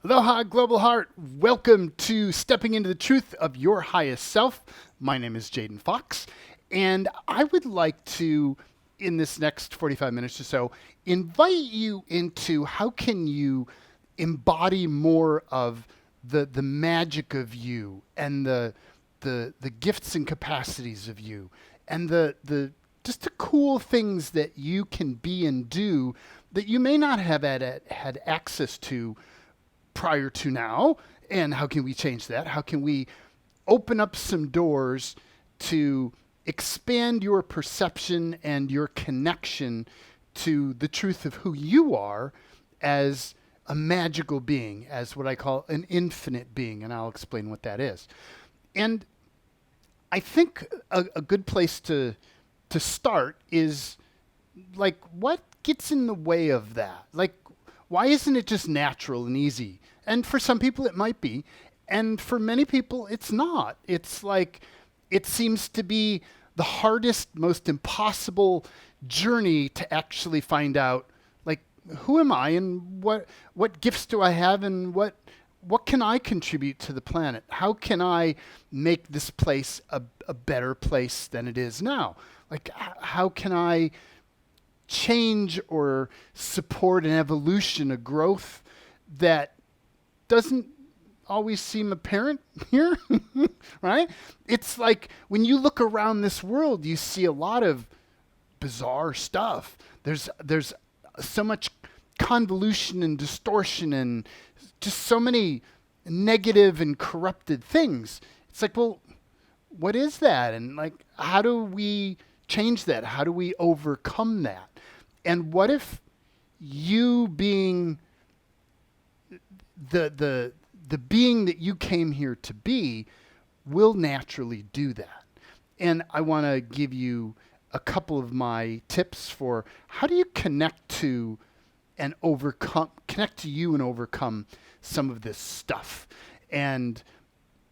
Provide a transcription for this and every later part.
Aloha, Global Heart. Welcome to Stepping into the Truth of Your Highest Self. My name is Jaden Fox, and I would like to, in this next 45 minutes or so, invite you into how can you embody more of the magic of you and the gifts and capacities of you and the just the cool things that you can be and do that you may not have had access to prior to now. And how can we change that? How can we open up some doors to expand your perception and your connection to the truth of who you are as a magical being, as what I call an infinite being, and I'll explain what that is. And I think a good place to start is like, what gets in the way of that? Like, why isn't it just natural and easy? And for some people it might be, and for many people it's not. It's like, it seems to be the hardest, most impossible journey to actually find out, like, who am I and what gifts do I have and what can I contribute to the planet? How can I make this place a better place than it is now? Like, how can I change or support an evolution, a growth that doesn't always seem apparent here, right? It's like when you look around this world, you see a lot of bizarre stuff. There's so much convolution and distortion and just so many negative and corrupted things. It's like, well, what is that? And like, how do we change that? How do we overcome that? And what if you being the being that you came here to be will naturally do that? And I want to give you a couple of my tips for how do you connect to you and overcome some of this stuff. And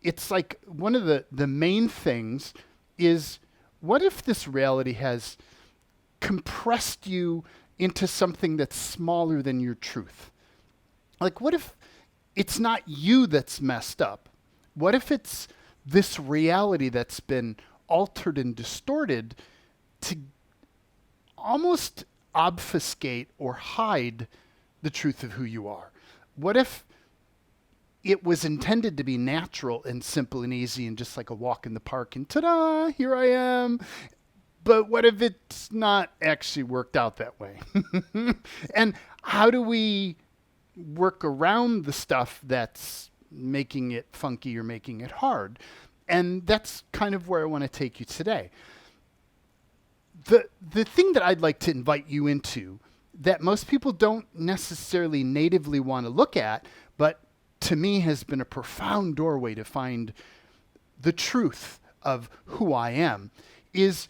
it's like one of the main things is, what if this reality has compressed you into something that's smaller than your truth? Like, what if it's not you that's messed up? What if it's this reality that's been altered and distorted to almost obfuscate or hide the truth of who you are? What if it was intended to be natural and simple and easy and just like a walk in the park and ta-da, here I am? But what if it's not actually worked out that way? And how do we work around the stuff that's making it funky or making it hard? And that's kind of where I want to take you today. The thing that I'd like to invite you into that most people don't necessarily natively want to look at, but to me has been a profound doorway to find the truth of who I am, is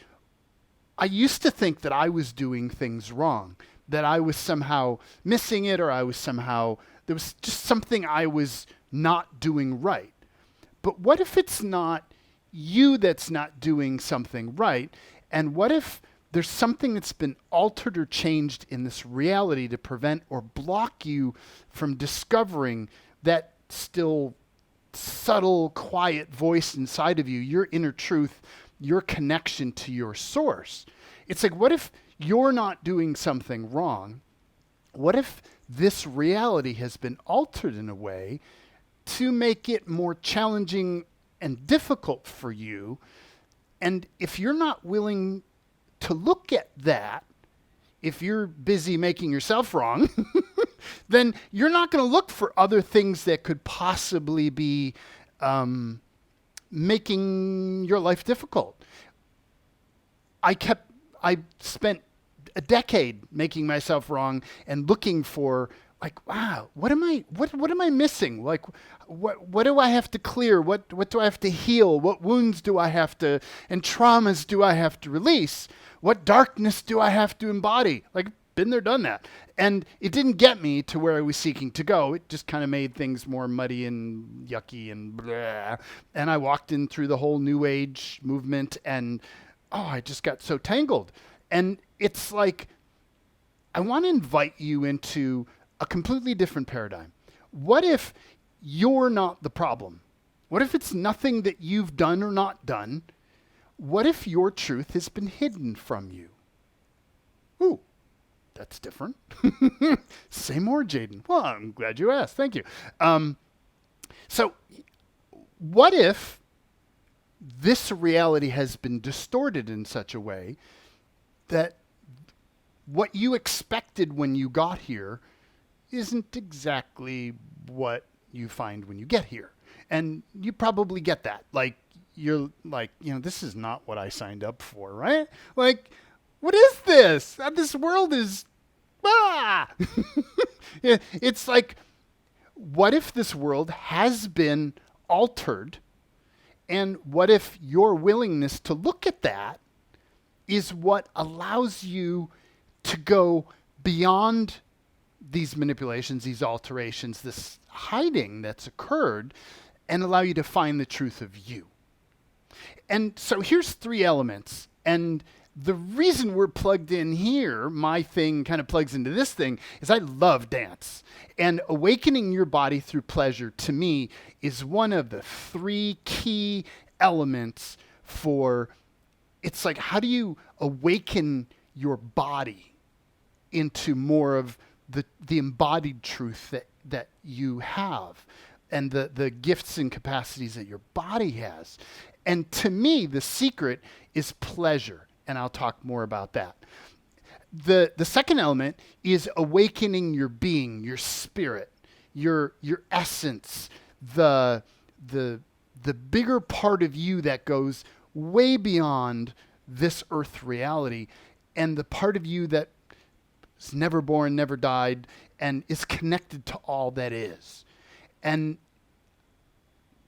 I used to think that I was doing things wrong, that I was somehow missing it, or there was just something I was not doing right. But what if it's not you that's not doing something right? And what if there's something that's been altered or changed in this reality to prevent or block you from discovering that still subtle, quiet voice inside of you, your inner truth, your connection to your source? It's like, what if you're not doing something wrong? What if this reality has been altered in a way to make it more challenging and difficult for you? And if you're not willing to look at that, if you're busy making yourself wrong, then you're not going to look for other things that could possibly be making your life difficult. I spent a decade making myself wrong and looking for, like, wow, what am I missing? Like, what do I have to clear? What do I have to heal? What wounds do I have to, and traumas do I have to release? What darkness do I have to embody? Like, been there, done that. And it didn't get me to where I was seeking to go. It just kind of made things more muddy and yucky and blah. And I walked in through the whole New Age movement, and I just got so tangled. And it's like, I want to invite you into a completely different paradigm. What if you're not the problem? What if it's nothing that you've done or not done? What if your truth has been hidden from you? Ooh, that's different. Say more, Jaden. Well, I'm glad you asked. Thank you. So what if this reality has been distorted in such a way that what you expected when you got here isn't exactly what you find when you get here? And you probably get that. Like, you're like, this is not what I signed up for, right? Like, what is this? This world is, It's like, what if this world has been altered? And what if your willingness to look at that is what allows you to go beyond these manipulations, these alterations, this hiding that's occurred, and allow you to find the truth of you? And so here's 3 elements. And the reason we're plugged in here, my thing kind of plugs into this thing, is I love dance. And awakening your body through pleasure, to me, is one of the 3 key elements for, it's like, how do you awaken your body into more of the embodied truth that you have, and the gifts and capacities that your body has? And to me, the secret is pleasure. And I'll talk more about that. The second element is awakening your being, your spirit, your essence, the bigger part of you that goes way beyond this earth reality, and the part of you that is never born, never died, and is connected to all that is. And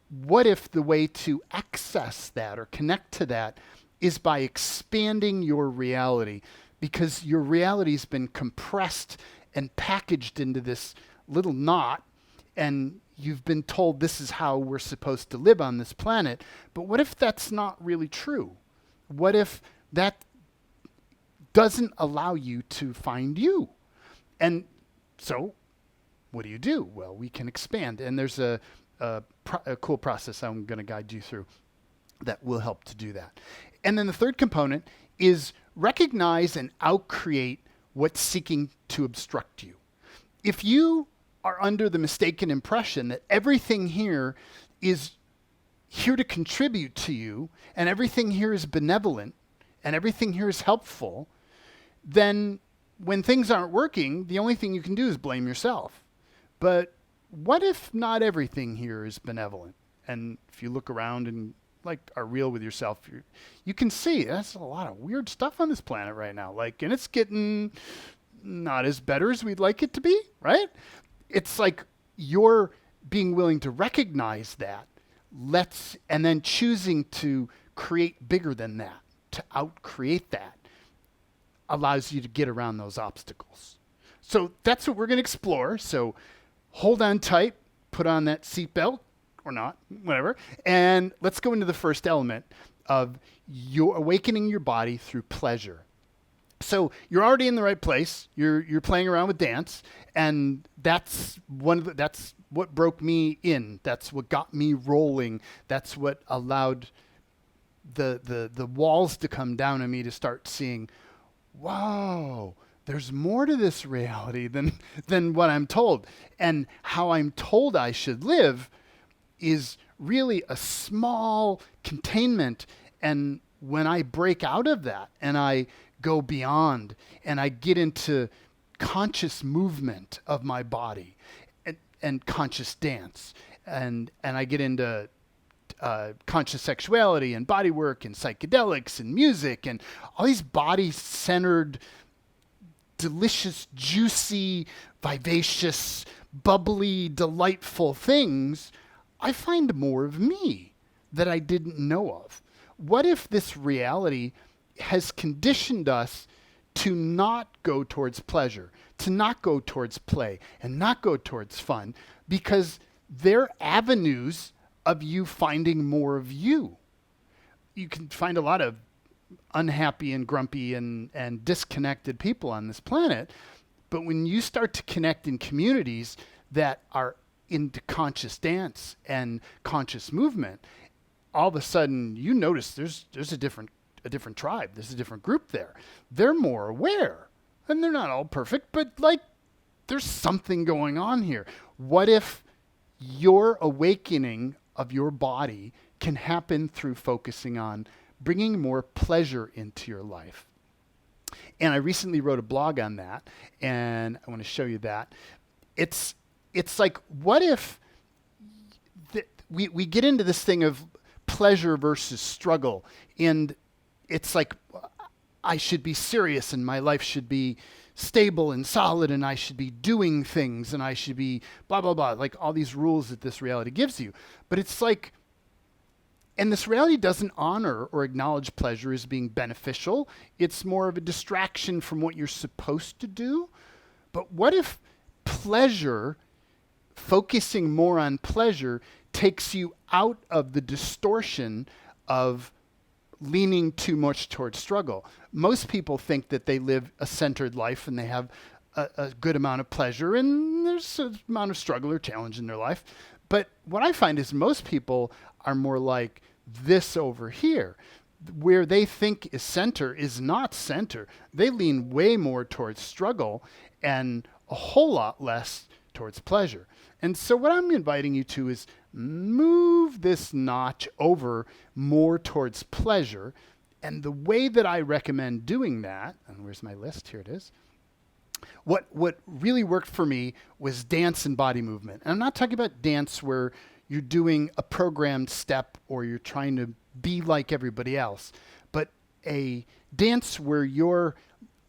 what if the way to access that or connect to that is by expanding your reality? Because your reality's been compressed and packaged into this little knot, and you've been told this is how we're supposed to live on this planet. But what if that's not really true? What if that doesn't allow you to find you? And so what do? Well, we can expand. And there's a cool process I'm going to guide you through that will help to do that. And then the third component is recognize and outcreate what's seeking to obstruct you. If you are under the mistaken impression that everything here is here to contribute to you, and everything here is benevolent, and everything here is helpful, then when things aren't working, the only thing you can do is blame yourself. But what if not everything here is benevolent? And if you look around and are real with yourself, you can see that's a lot of weird stuff on this planet right now. And it's getting not as better as we'd like it to be, right? It's like you're being willing to recognize that, and then choosing to create bigger than that, to outcreate that, allows you to get around those obstacles. So that's what we're going to explore. So hold on tight, put on that seatbelt, or not, whatever. And let's go into the first element of your awakening your body through pleasure. So you're already in the right place. You're playing around with dance, and that's what broke me in. That's what got me rolling. That's what allowed the walls to come down on me to start seeing, whoa, there's more to this reality than what I'm told. And how I'm told I should live is really a small containment. And when I break out of that and I go beyond and I get into conscious movement of my body and conscious dance, and I get into conscious sexuality and body work and psychedelics and music and all these body-centered, delicious, juicy, vivacious, bubbly, delightful things, I find more of me that I didn't know of. What if this reality has conditioned us to not go towards pleasure, to not go towards play, and not go towards fun, because they're avenues of you finding more of you? You can find a lot of unhappy and grumpy and disconnected people on this planet, but when you start to connect in communities that are into conscious dance and conscious movement, all of a sudden you notice there's a different tribe. There's a different group there. They're more aware, and they're not all perfect, but like there's something going on here. What if your awakening of your body can happen through focusing on bringing more pleasure into your life? And I recently wrote a blog on that, and I want to show you that. It's like, what if we get into this thing of pleasure versus struggle, and it's like I should be serious and my life should be stable and solid and I should be doing things and I should be blah, blah, blah, like all these rules that this reality gives you. But it's like, and this reality doesn't honor or acknowledge pleasure as being beneficial. It's more of a distraction from what you're supposed to do. But what if pleasure, focusing more on pleasure, takes you out of the distortion of leaning too much towards struggle? Most people think that they live a centered life and they have a good amount of pleasure, and there's an amount of struggle or challenge in their life. But what I find is most people are more like this over here. Where they think is center is not center. They lean way more towards struggle and a whole lot less towards pleasure. And so what I'm inviting you to is move this notch over more towards pleasure. And the way that I recommend doing that, and where's my list? Here it is. What really worked for me was dance and body movement. And I'm not talking about dance where you're doing a programmed step or you're trying to be like everybody else, but a dance where you're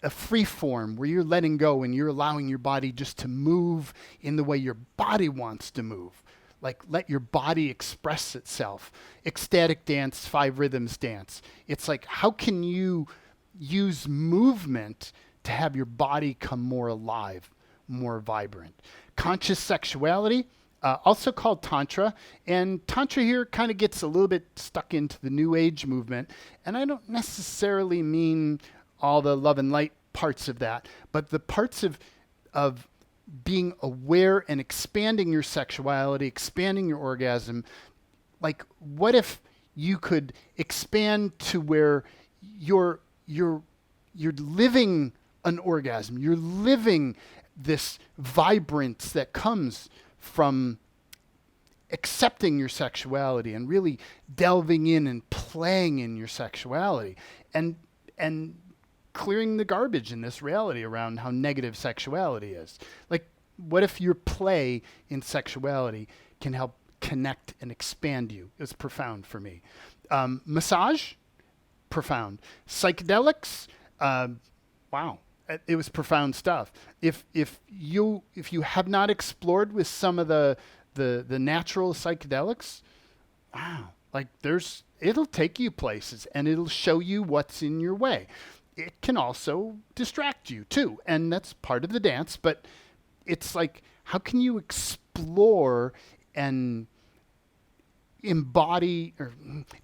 a free form, where you're letting go and you're allowing your body just to move in the way your body wants to move. Like, let your body express itself. Ecstatic dance, 5 rhythms dance. It's like, how can you use movement to have your body come more alive, more vibrant? Conscious sexuality, also called Tantra. And Tantra here kind of gets a little bit stuck into the New Age movement. And I don't necessarily mean all the love and light parts of that, but the parts of being aware and expanding your sexuality, expanding your orgasm. Like, what if you could expand to where you're living an orgasm, you're living this vibrance that comes from accepting your sexuality and really delving in and playing in your sexuality and clearing the garbage in this reality around how negative sexuality is. Like, what if your play in sexuality can help connect and expand you? It was profound for me. Massage, profound. Psychedelics, wow. It was profound stuff. If you have not explored with some of the natural psychedelics, wow, like it'll take you places and it'll show you what's in your way. It can also distract you too, and that's part of the dance, but it's like, how can you explore and embody or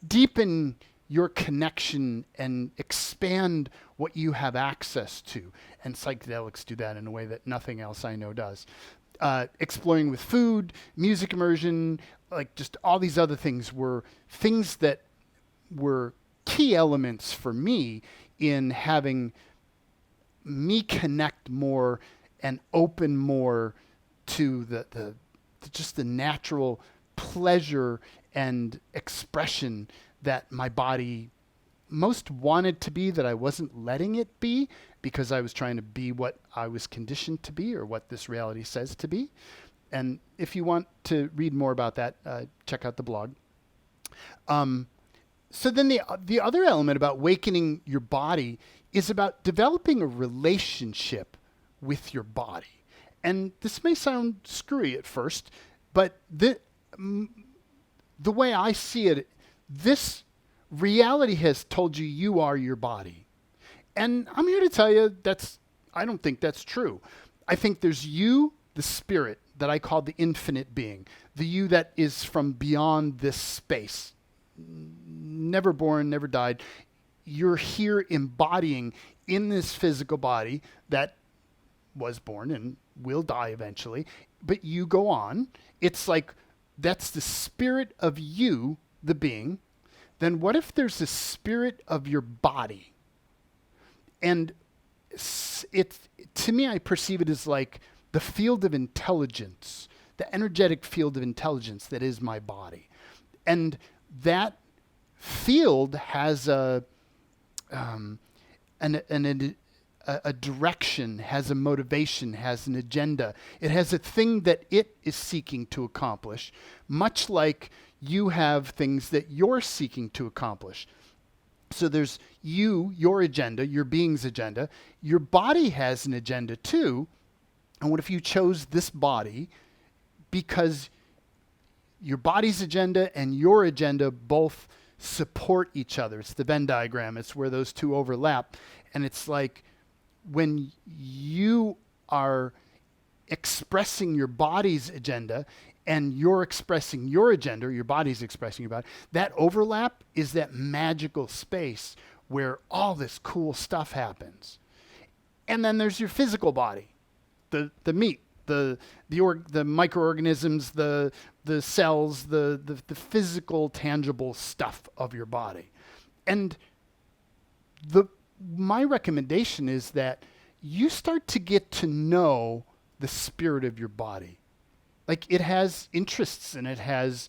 deepen your connection and expand what you have access to? And psychedelics do that in a way that nothing else I know does. Exploring with food, music immersion, like just all these other things were things that were key elements for me in having me connect more and open more to the just the natural pleasure and expression that my body most wanted to be, that I wasn't letting it be because I was trying to be what I was conditioned to be or what this reality says to be. And if you want to read more about that, check out the blog. So then the other element about wakening your body is about developing a relationship with your body. And this may sound screwy at first, but the way I see it, this reality has told you you are your body. And I'm here to tell you I don't think that's true. I think there's you, the spirit, that I call the infinite being, the you that is from beyond this space. Never born, never died. You're here embodying in this physical body that was born and will die eventually, but you go on. It's like that's the spirit of you, the being. Then what if there's a spirit of your body? And it, to me, I perceive it as like the field of intelligence, the energetic field of intelligence that is my body. And that field has a direction, has a motivation, has an agenda. It has a thing that it is seeking to accomplish, much like you have things that you're seeking to accomplish. So there's you, your agenda, your being's agenda. Your body has an agenda too. And what if you chose this body because your body's agenda and your agenda both support each other? It's the Venn diagram. It's where those two overlap. And it's like when you are expressing your body's agenda and you're expressing your agenda, or your body's expressing your body, that overlap is that magical space where all this cool stuff happens. And then there's your physical body, the meat, the microorganisms, the cells, the physical, tangible stuff of your body. And my recommendation is that you start to get to know the spirit of your body. Like it has interests and it has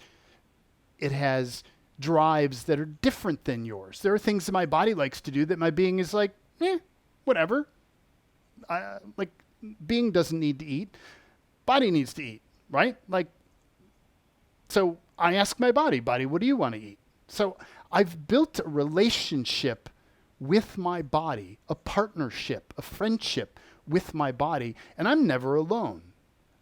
drives that are different than yours. There are things that my body likes to do that my being is like, whatever. Like being doesn't need to eat. Body needs to eat, right? Like, so I ask my body, what do you want to eat? So I've built a relationship with my body, a partnership, a friendship with my body, and I'm never alone.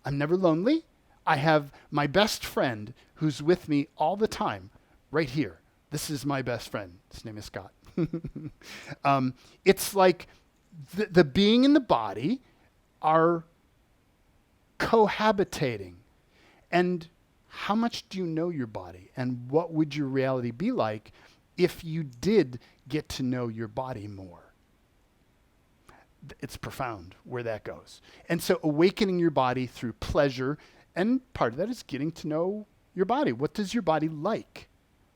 I'm never lonely. I have my best friend who's with me all the time, right here. This is my best friend. His name is Scott. It's like the being and the body are cohabitating. And how much do you know your body? And what would your reality be like if you did get to know your body more? It's profound where that goes. And so awakening your body through pleasure, and part of that is getting to know your body. What does your body like?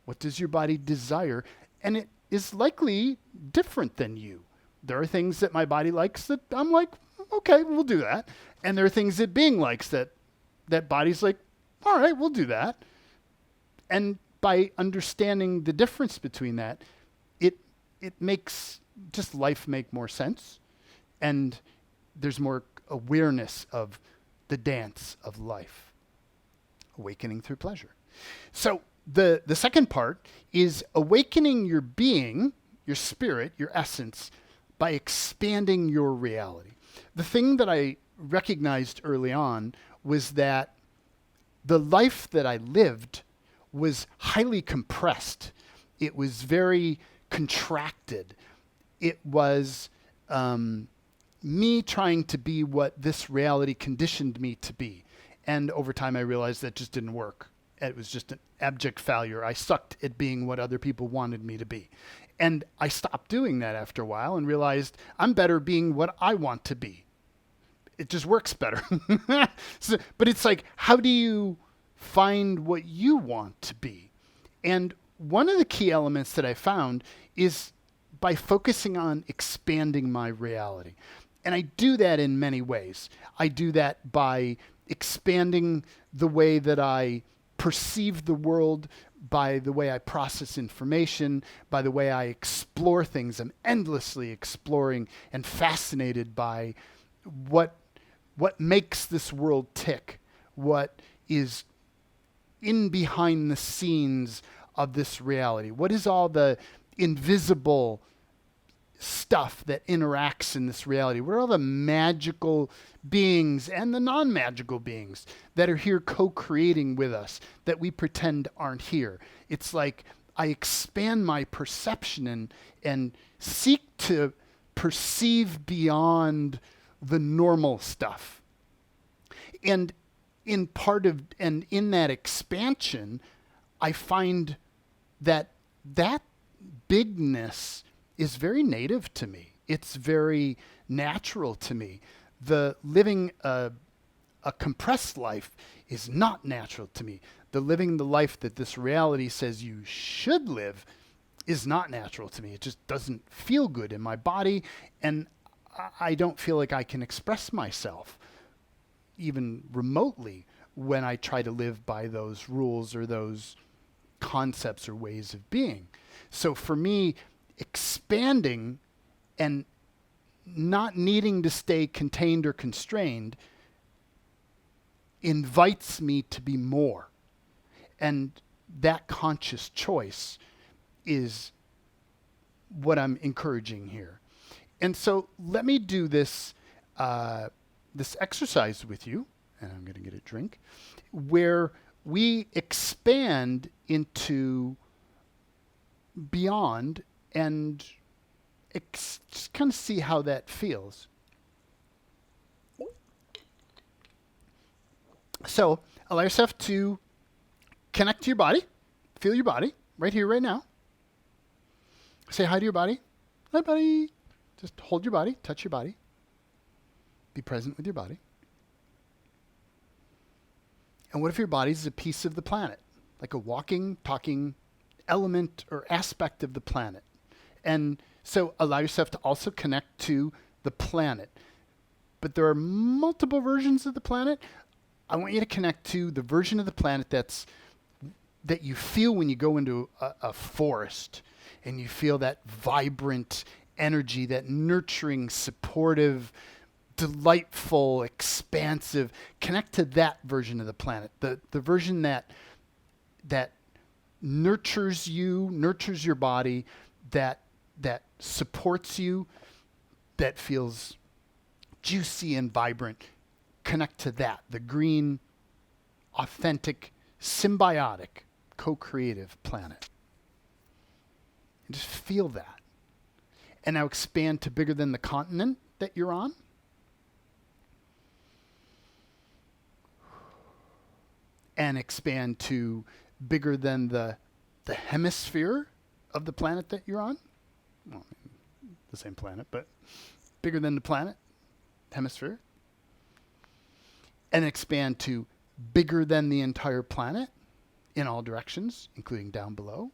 What does your body desire? And it is likely different than you. There are things that my body likes that I'm like, okay, we'll do that. And there are things that being likes that body's like, all right, we'll do that. And by understanding the difference between that, it makes just life make more sense. And there's more awareness of the dance of life, awakening through pleasure. So the second part is awakening your being, your spirit, your essence, by expanding your reality. The thing that I recognized early on was that the life that I lived was highly compressed. It was very contracted. It was me trying to be what this reality conditioned me to be. And over time, I realized that just didn't work. It was just an abject failure. I sucked at being what other people wanted me to be. And I stopped doing that after a while and realized I'm better being what I want to be. It just works better. But it's like, how do you find what you want to be? And one of the key elements that I found is by focusing on expanding my reality. And I do that in many ways. I do that by expanding the way that I perceive the world, by the way I process information, by the way I explore things. I'm endlessly exploring and fascinated by what makes this world tick, what is in behind the scenes of this reality. What is all the invisible stuff that interacts in this reality? What are all the magical beings and the non-magical beings that are here co-creating with us that we pretend aren't here? It's like I expand my perception and seek to perceive beyond the normal stuff. And in that expansion, I find that bigness is very native to me. It's very natural to me. The living a compressed life is not natural to me. The living the life that this reality says you should live is not natural to me. It just doesn't feel good in my body, and I don't feel like I can express myself even remotely when I try to live by those rules or those concepts or ways of being. So for me, expanding and not needing to stay contained or constrained invites me to be more. And that conscious choice is what I'm encouraging here. And so let me do this this exercise with you, and I'm going to get a drink, where we expand into beyond and just kind of see how that feels. So allow yourself to connect to your body, feel your body right here, right now. Say hi to your body. Hi, buddy. Just hold your body, touch your body. Be present with your body. And what if your body is a piece of the planet, like a walking, talking element or aspect of the planet? And so allow yourself to also connect to the planet. But there are multiple versions of the planet. I want you to connect to the version of the planet that you feel when you go into a forest and you feel that vibrant energy, that nurturing, supportive, delightful, expansive. Connect to that version of the planet, the version that nurtures you, nurtures your body, that supports you, that feels juicy and vibrant. Connect to that, the green, authentic, symbiotic, co-creative planet. And just feel that. And now expand to bigger than the continent that you're on. And expand to bigger than the hemisphere of the planet that you're on. Well, the same planet, but bigger than the planet, hemisphere. And expand to bigger than the entire planet in all directions, including down below,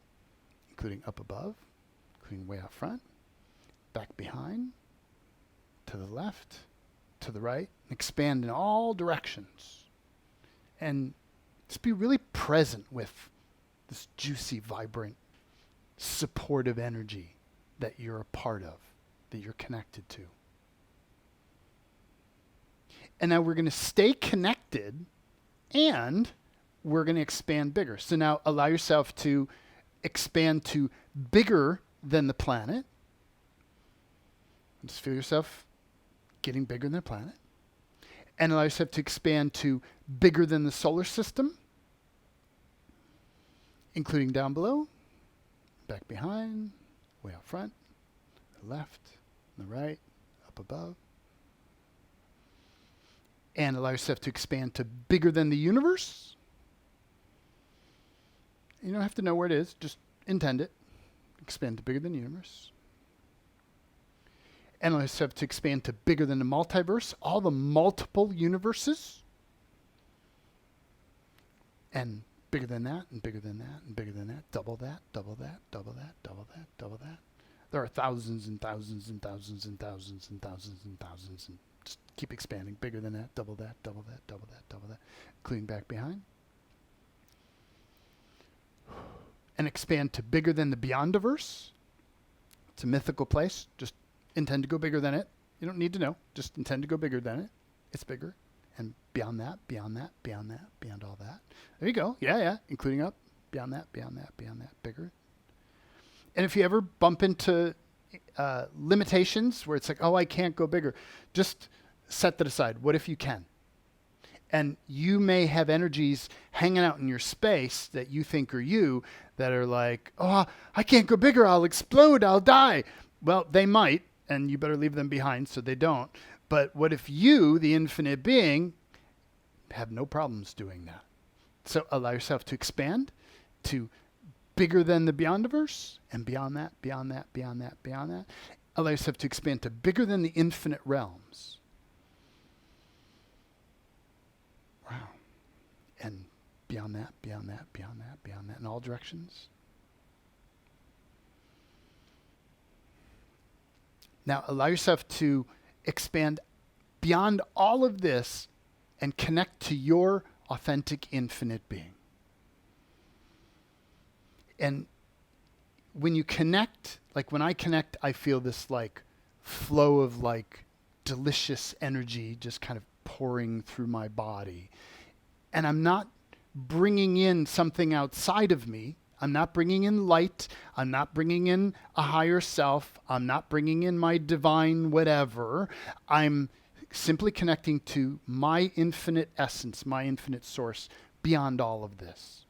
including up above, including way out front, back behind, to the left, to the right. Expand in all directions. And just be really present with this juicy, vibrant, supportive energy that you're a part of, that you're connected to. And now we're going to stay connected and we're going to expand bigger. So now allow yourself to expand to bigger than the planet. Just feel yourself getting bigger than the planet. And allow yourself to expand to bigger than the solar system, including down below, back behind, way out front, the left, the right, up above. And allow yourself to expand to bigger than the universe. You don't have to know where it is, just intend it. Expand to bigger than the universe. And allow yourself to expand to bigger than the multiverse, all the multiple universes. And bigger than that, and bigger than that, and bigger than that. Double that, double that, double that, double that, double that. There are thousands and thousands and thousands and thousands and thousands and thousands, and just keep expanding. Bigger than that, double that, double that, double that, double that. Including back behind. And expand to bigger than the Beyondiverse. It's a mythical place. Just intend to go bigger than it. You don't need to know. Just intend to go bigger than it. It's bigger. And beyond that, beyond that, beyond that, beyond all that. There you go. Yeah. Including up. Beyond that, beyond that, beyond that. Bigger. And if you ever bump into limitations where it's like, oh, I can't go bigger, just set that aside. What if you can? And you may have energies hanging out in your space that you think are you that are like, oh, I can't go bigger. I'll explode. I'll die. Well, they might, and you better leave them behind so they don't. But what if you, the infinite being, have no problems doing that? So allow yourself to expand to bigger than the Beyondiverse, and beyond that, beyond that, beyond that, beyond that. Allow yourself to expand to bigger than the infinite realms. and beyond that, beyond that, beyond that, beyond that, in all directions. Now allow yourself to expand beyond all of this and connect to your authentic infinite being. And when you connect, like when I connect, I feel this like flow of like delicious energy just kind of pouring through my body. And I'm not bringing in something outside of me. I'm not bringing in light. I'm not bringing in a higher self. I'm not bringing in my divine whatever. I'm simply connecting to my infinite essence, my infinite source beyond all of this.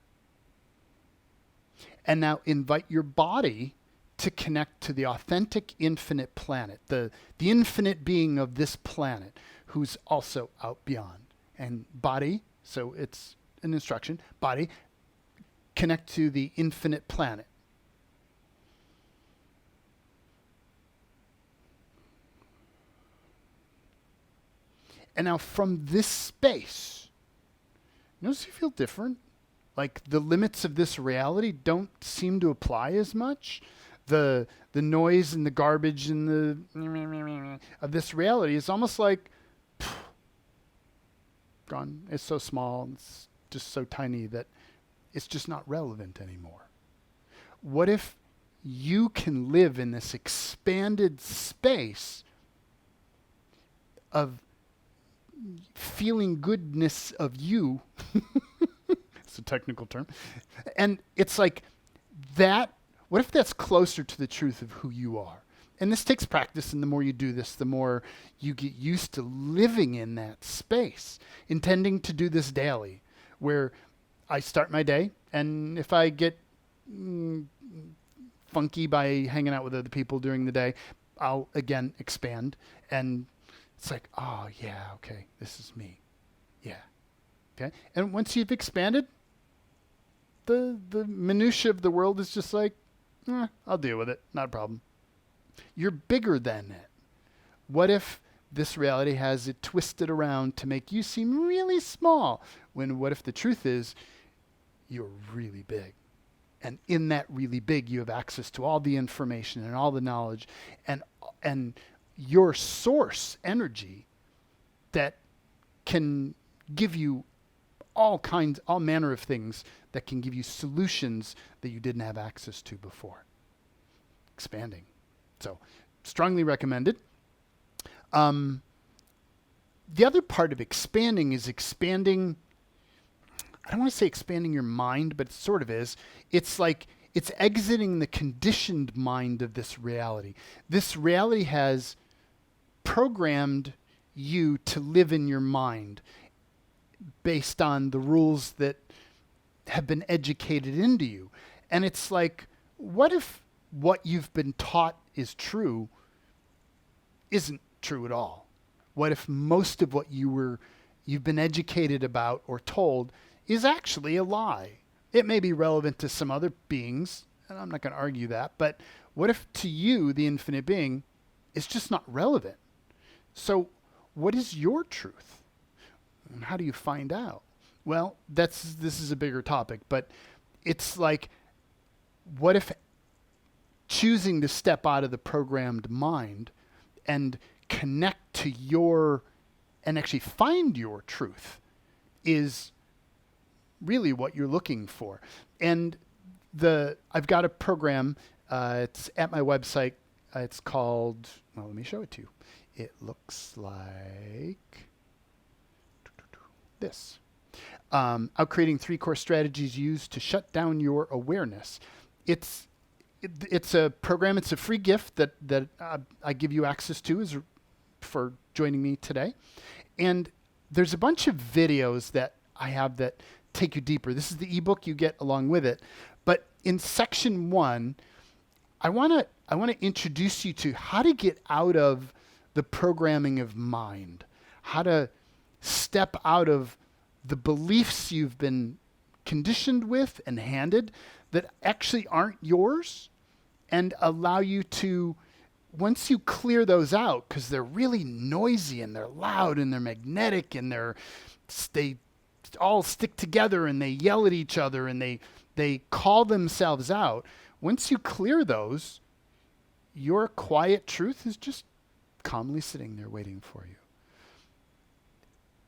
And now invite your body to connect to the authentic infinite planet, the infinite being of this planet who's also out beyond. And body, so it's an instruction, body, connect to the infinite planet. And now from this space, notice you feel different. Like the limits of this reality don't seem to apply as much. The noise and the garbage and the of this reality is almost like gone. It's so small, it's just so tiny that it's just not relevant anymore. What if you can live in this expanded space of feeling goodness of you? It's a technical term. And it's like that. What if that's closer to the truth of who you are? And this takes practice, and the more you do this, the more you get used to living in that space, intending to do this daily, where I start my day, and if I get funky by hanging out with other people during the day, I'll again expand. And it's like, oh yeah, okay, this is me. Yeah. Okay. And once you've expanded, the minutia of the world is just like, I'll deal with it. Not a problem. You're bigger than it. What if this reality has it twisted around to make you seem really small? When what if the truth is you're really big? And in that really big, you have access to all the information and all the knowledge and your source energy that can give you all manner of things that can give you solutions that you didn't have access to before. Expanding. So, strongly recommended. The other part of expanding is expanding, I don't want to say expanding your mind, but it sort of is. It's like it's exiting the conditioned mind of this reality. This reality has programmed you to live in your mind based on the rules that have been educated into you. And it's like, what if what you've been taught is true isn't true at all? What if most of what you've been educated about or told is actually a lie? It may be relevant to some other beings, and I'm not going to argue that, but what if to you, the infinite being, is just not relevant? So what is your truth? And how do you find out? Well, this is a bigger topic, but it's like, what if choosing to step out of the programmed mind and connect to and actually find your truth is really what you're looking for? And I've got a program, it's at my website, it's called, well, let me show it to you. It looks like this. Out creating 3 core strategies used to shut down your awareness. It's a program. It's a free gift that I give you access to for joining me today. And there's a bunch of videos that I have that take you deeper. This is the ebook you get along with it. But in section 1, I want to introduce you to how to get out of the programming of mind, how to step out of the beliefs you've been conditioned with and handed that actually aren't yours, and allow you to, once you clear those out, because they're really noisy and they're loud and they're magnetic and they all stick together and they yell at each other and they call themselves out. Once you clear those, your quiet truth is just calmly sitting there waiting for you.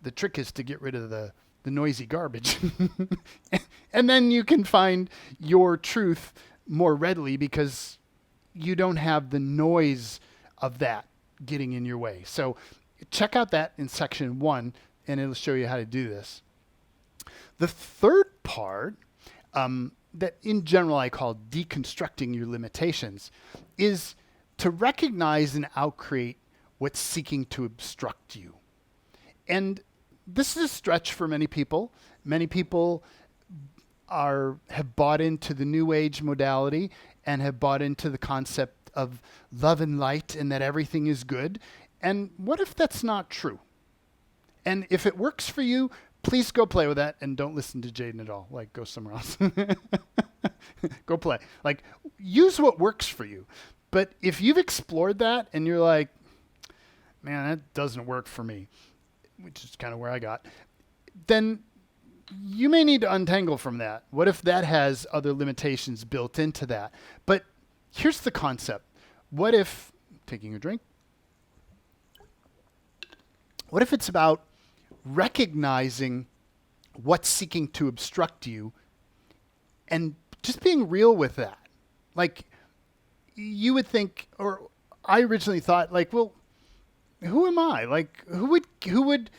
The trick is to get rid of the noisy garbage. And then you can find your truth more readily because you don't have the noise of that getting in your way. So check out that in section 1, and it'll show you how to do this. The third part, that in general I call deconstructing your limitations, is to recognize and outcreate what's seeking to obstruct you. And this is a stretch for many people. Many people have bought into the New Age modality and have bought into the concept of love and light and that everything is good. And what if that's not true? And if it works for you, please go play with that and don't listen to Jaden at all. Like, go somewhere else. Go play. Like, use what works for you. But if you've explored that and you're like, man, that doesn't work for me, which is kind of where I got, then you may need to untangle from that. What if that has other limitations built into that? But here's the concept. What if, taking a drink, what if it's about recognizing what's seeking to obstruct you and just being real with that? Like, you would think, or I originally thought, like, well, who am I? Like, who would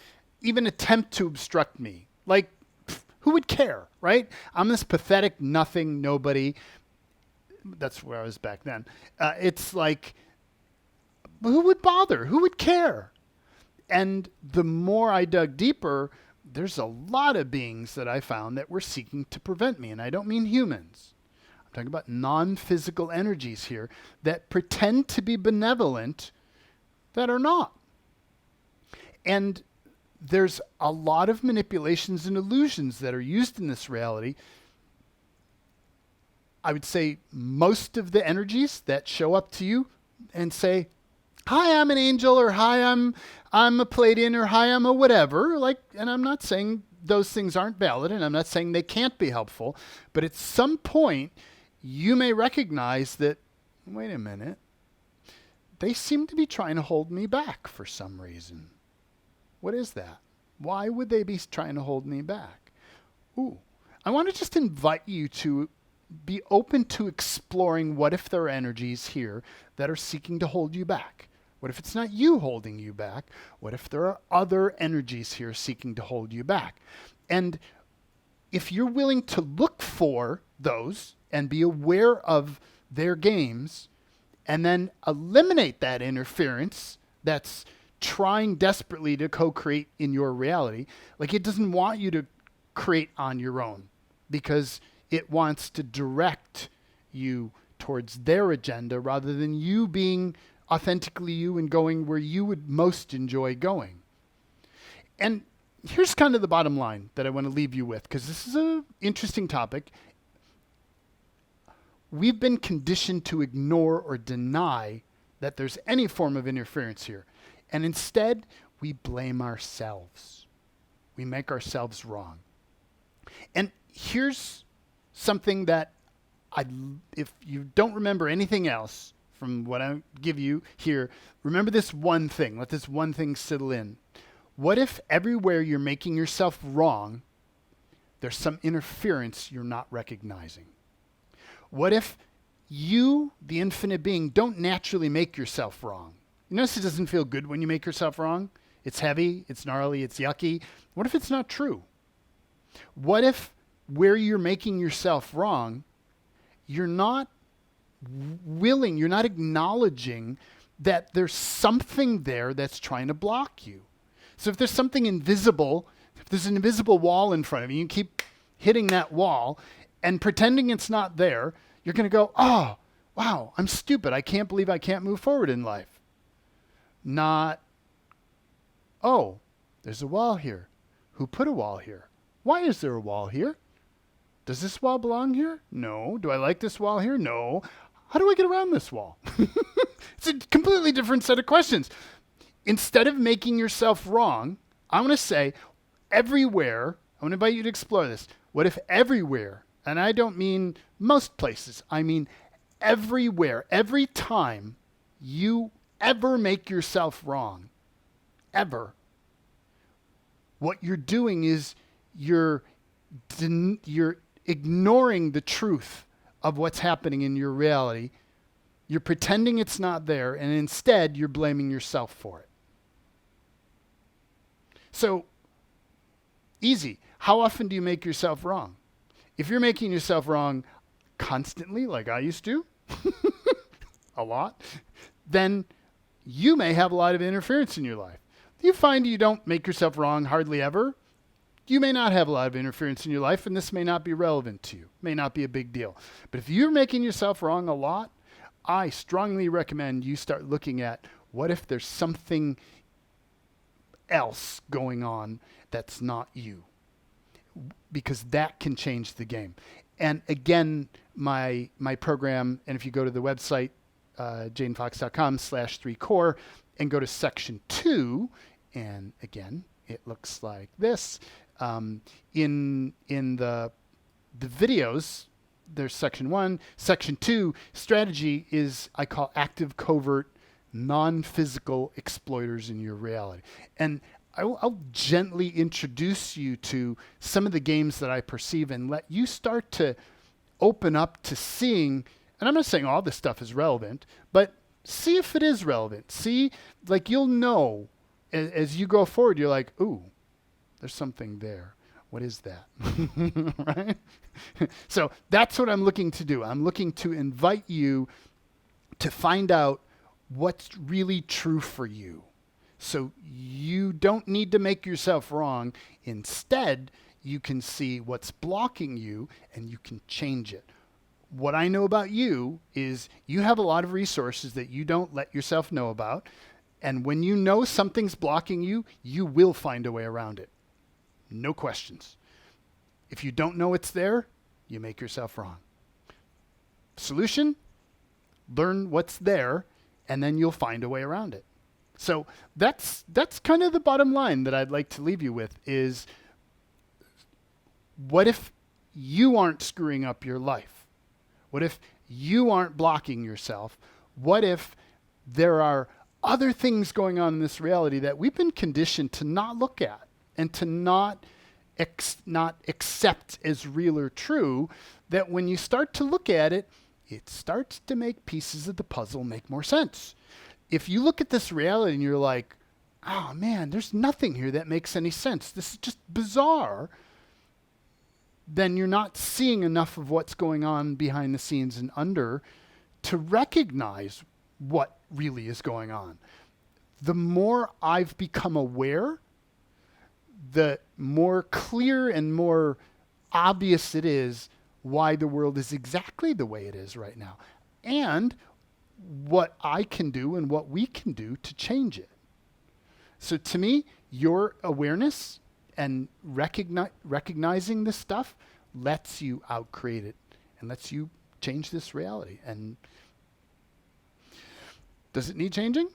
even attempt to obstruct me? Like, who would care, right? I'm this pathetic nothing, nobody. That's where I was back then. It's like, who would bother? Who would care? And the more I dug deeper, there's a lot of beings that I found that were seeking to prevent me. And I don't mean humans. I'm talking about non-physical energies here that pretend to be benevolent that are not. And there's a lot of manipulations and illusions that are used in this reality. I would say most of the energies that show up to you and say, hi, I'm an angel, or hi, I'm a Pleiadian, or hi, I'm a whatever. Like, and I'm not saying those things aren't valid, and I'm not saying they can't be helpful, but at some point you may recognize that, wait a minute, they seem to be trying to hold me back for some reason. What is that? Why would they be trying to hold me back? Ooh, I want to just invite you to be open to exploring what if there are energies here that are seeking to hold you back. What if it's not you holding you back? What if there are other energies here seeking to hold you back? And if you're willing to look for those and be aware of their games, and then eliminate that interference that's trying desperately to co-create in your reality, like it doesn't want you to create on your own because it wants to direct you towards their agenda rather than you being authentically you and going where you would most enjoy going. And here's kind of the bottom line that I want to leave you with, because this is an interesting topic. We've been conditioned to ignore or deny that there's any form of interference here. And instead, we blame ourselves. We make ourselves wrong. And here's something that if you don't remember anything else from what I give you here, remember this one thing. Let this one thing settle in. What if everywhere you're making yourself wrong, there's some interference you're not recognizing? What if you, the infinite being, don't naturally make yourself wrong? You notice it doesn't feel good when you make yourself wrong? It's heavy, it's gnarly, it's yucky. What if it's not true? What if where you're making yourself wrong, you're not willing, you're not acknowledging that there's something there that's trying to block you? So if there's something invisible, if there's an invisible wall in front of you, you keep hitting that wall and pretending it's not there, you're going to go, oh, wow, I'm stupid. I can't believe I can't move forward in life. Not, oh, there's a wall here. Who put a wall here? Why is there a wall here? Does this wall belong here? No. Do I like this wall here? No. How do I get around this wall? It's a completely different set of questions. Instead of making yourself wrong, I want to say everywhere I want to invite you to explore this. What if everywhere, and I don't mean most places, I mean everywhere, every time you ever make yourself wrong, ever, what you're doing is you're ignoring the truth of what's happening in your reality. You're pretending it's not there, and instead you're blaming yourself for it. So, easy. How often do you make yourself wrong? If you're making yourself wrong constantly, like I used to, a lot, then you may have a lot of interference in your life. If you find you don't make yourself wrong hardly ever, you may not have a lot of interference in your life, and this may not be relevant to you, may not be a big deal. But if you're making yourself wrong a lot, I strongly recommend you start looking at what if there's something else going on that's not you, because that can change the game. And again, my program, and if you go to the website, jadenfox.com/3core, and go to section 2, and again, it looks like this. In the videos, there's section 1. Section 2, strategy is, I call active, covert, non-physical exploiters in your reality. And I'll gently introduce you to some of the games that I perceive and let you start to open up to seeing, and I'm not saying all this stuff is relevant, but see if it is relevant. See, like you'll know as you go forward, you're like, ooh, there's something there. What is that? Right? So that's what I'm looking to do. I'm looking to invite you to find out what's really true for you. So you don't need to make yourself wrong. Instead, you can see what's blocking you and you can change it. What I know about you is you have a lot of resources that you don't let yourself know about. And when you know something's blocking you, you will find a way around it. No questions. If you don't know it's there, you make yourself wrong. Solution? Learn what's there, and then you'll find a way around it. So that's kind of the bottom line that I'd like to leave you with is, what if you aren't screwing up your life? What if you aren't blocking yourself? What if there are other things going on in this reality that we've been conditioned to not look at and to not accept as real or true, that when you start to look at it, it starts to make pieces of the puzzle make more sense. If you look at this reality and you're like, oh man, there's nothing here that makes any sense, this is just bizarre, then you're not seeing enough of what's going on behind the scenes and under to recognize what really is going on. The more I've become aware, the more clear and more obvious it is why the world is exactly the way it is right now, and what I can do and what we can do to change it. So to me, your awareness and recognizing this stuff lets you outcreate it and lets you change this reality. And does it need changing?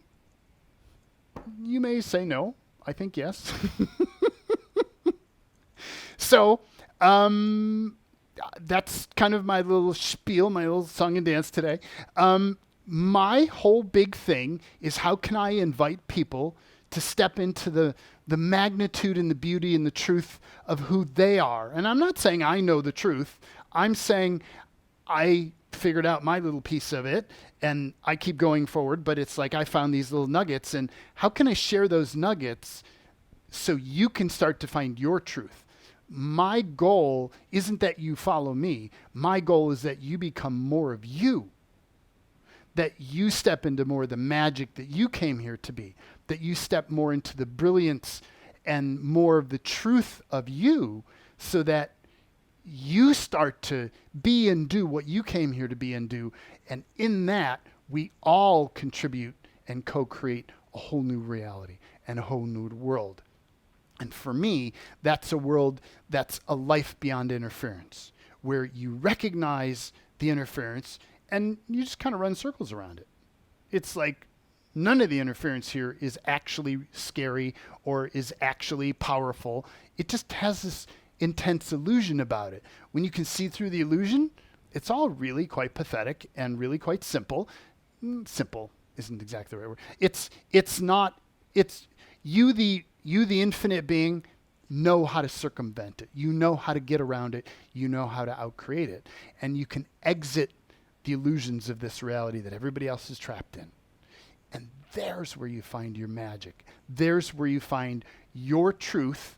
You may say no. I think yes. So that's kind of my little spiel, my little song and dance today. My whole big thing is, how can I invite people to step into the magnitude and the beauty and the truth of who they are? And I'm not saying I know the truth. I'm saying I figured out my little piece of it and I keep going forward, but it's like I found these little nuggets, and how can I share those nuggets so you can start to find your truth? My goal isn't that you follow me. My goal is that you become more of you, that you step into more of the magic that you came here to be, that you step more into the brilliance and more of the truth of you, so that you start to be and do what you came here to be and do. And in that, we all contribute and co-create a whole new reality and a whole new world. And for me, that's a world that's a life beyond interference, where you recognize the interference and you just kind of run circles around it. It's like none of the interference here is actually scary or is actually powerful. It just has this intense illusion about it. When you can see through the illusion, it's all really quite pathetic and really quite simple. Simple isn't exactly the right word. It's you the infinite being know how to circumvent it. You know how to get around it. You know how to outcreate it. And you can exit the illusions of this reality that everybody else is trapped in. And there's where you find your magic. There's where you find your truth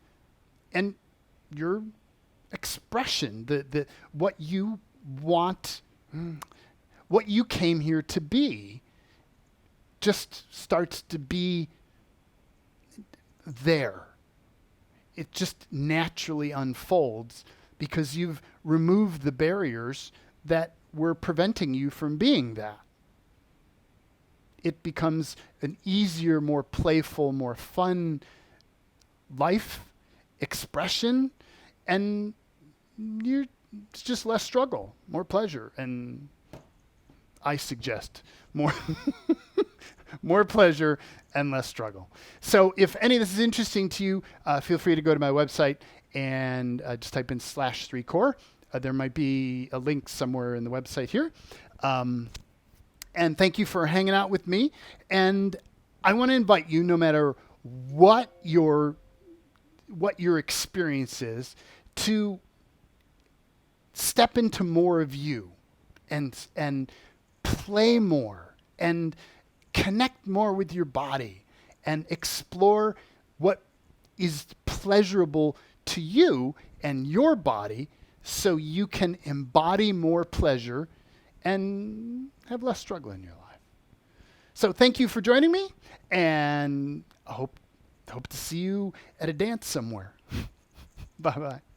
and your expression, the what you want, what you came here to be, just starts to be there. It just naturally unfolds because you've removed the barriers that were preventing you from being that. It becomes an easier, more playful, more fun life expression, and it's just less struggle, more pleasure, and I suggest more more pleasure and less struggle. So if any of this is interesting to you, feel free to go to my website and just type in /3core. There might be a link somewhere in the website here. And thank you for hanging out with me. And I want to invite you, no matter what your experience is, to step into more of you and play more and connect more with your body and explore what is pleasurable to you and your body so you can embody more pleasure and have less struggle in your life. So thank you for joining me, and I hope to see you at a dance somewhere. Bye-bye.